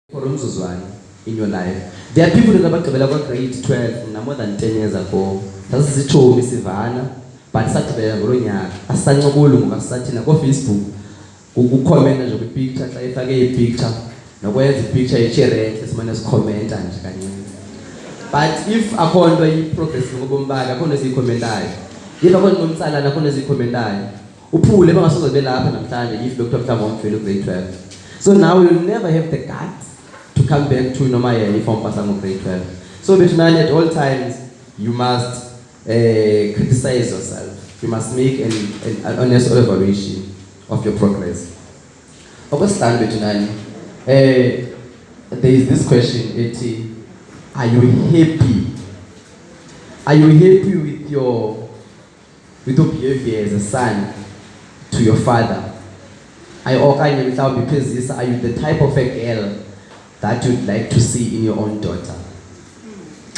In your life. There are people that are about grade 12 more than 10 years ago. That's the show, Miss Ivana. But such a Ronya, a son of Olu, a Satina go Facebook. Who comment as a picture, if I get a picture. Now, where's the picture? A chair, as man as comment and can. But if I want to progress, I want to see comment. If I want to say, I want to see comment. Upu, never saw the bell up and I'm tired if Dr. Tamon failed grade 12. So now you'll never have the guts to come back to normal uniform person of grade 12. So between at all times, you must criticize yourself. You must make an honest evaluation of your progress. Stand between there is this question, are you happy? Are you happy with your behavior as a son to your father? Are you the type of a girl that you'd like to see in your own daughter?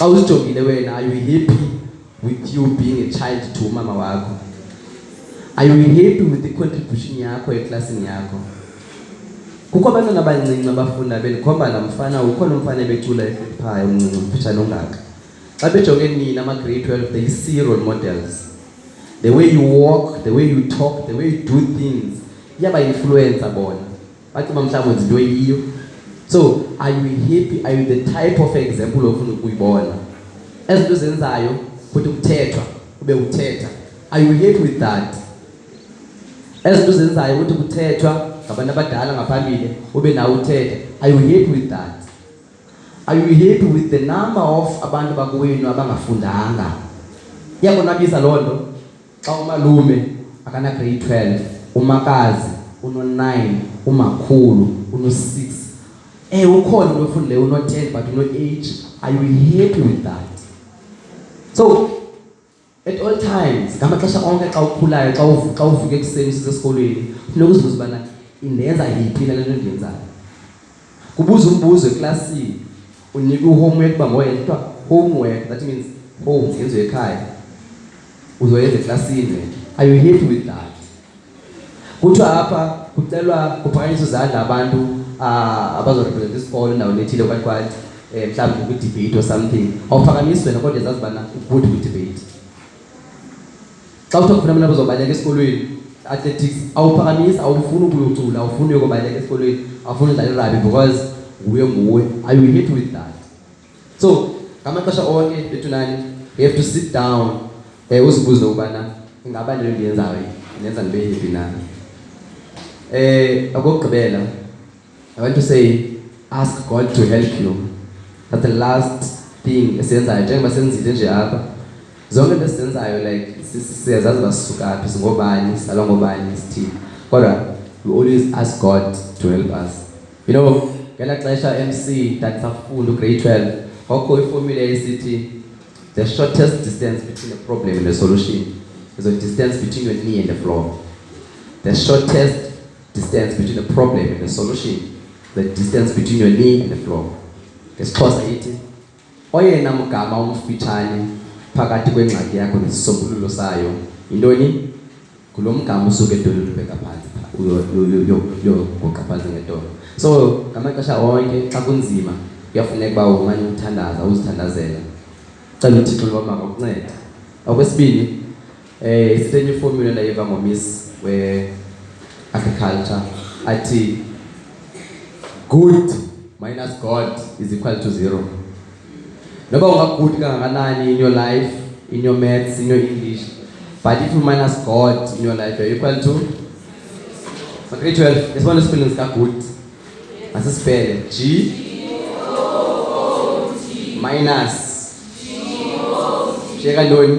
I was talking the way, are you happy with you being a child to mama wako? Are you happy with the contribution yako e class yako? Kuko abantwana abancinci abafunda belikhomba namfana ukhona umfana ebethula ephaya umpicha nongaka. Xa bejonge nina ama grade 12 they see role models. The way you walk, the way you talk, the way you do things, yaba influencer bona. Bathi bamhlawumbe izinto eyiyo. So, are you happy? Are you the type of example of ukuyibona? Ezinto zenzayo futhi ukuthethwa ube uthetha. Are you happy with that? Ezinto zenzayo futhi ukuthethwa ngabantu abadala ngaphambili ube nawo uthetha. Are you happy with that? Are you happy with the number of abantu bakuwenu abangafundanga? Iyakonwabisa loo nto xa umalume akana grade 12, umakazi uno 9, umakhulu uno 6. Ukhona unofundileyo uno 10 but uno 8. Are you happy with that? So at all times, ngamaxesha onke xa ukhulayo xa uvuka ekuseni usize esikolweni, funeka uzibuze ubana indenza yiphi le nto endiyenzayo. Kubuza umbuzo eklasini, unika homework uba ngoyedwa homework, that means home yenziwe ekhaya. Uzoyenza eklasini. Are you happy with that? Kuthiwa apha kucelwa kuphakanyiswa izandla abantu abazorepresent isikolo endaweni ethile kwathi mhlawumbe ku-debate or something. Awuphakanyiswa wena kodwa ezazi ubana good ku-debate. Xa uthiwa kufuna abantu abazobaleka esikolweni, athletics, awuphakamisa, awufuni ukuyocula, awufuni ukubaleka esikolweni, awufuni udlala irugby because nguwe. Are you happy with that? So ngamaxesha onke bethunani, you have to sit down uzibuze ukubana ingaba le nto ndiyenzayo indenza ndibe happy na. Akokugqibela, I want to say, ask God to help you. That's the last thing esiyenzayo njengoba senzile nje apha. Zonke into esizenzayo like siyazazi basisuka phi, singobani, sisalwa ngobani, sithini. Kodwa we always ask God to help us. You know, ngela xesha MC that safunda grade 12, kwakho iformula esithi the shortest distance between a problem and a solution is the distance between your knee and the floor. The shortest distance between a problem and a solution, the distance between your knee and the floor. Ngesixhosa ithi oyena mgama umfitshane phakathi kwengxaki yakho nesisombululo sayo yintoni? Kulo mgama usuke edolweni ubeka phansi uyoguqa phansi ngedolo. So ngamaxesha onke xa kunzima kuyafuneka uba umane uthandaza, uzithandazela. Cela uThixo loba makakuncede. Okwesibini, isenye iformula ndayiva ngoMiss we-agriculture athi good minus God is equal to 0. Noba ungagood kangakanani in your life, in your maths, in your English, but if you minus God in your life, you're equal to grade 12. Isibona isipelling sika-good. Masisipele G minus sheka ntoni?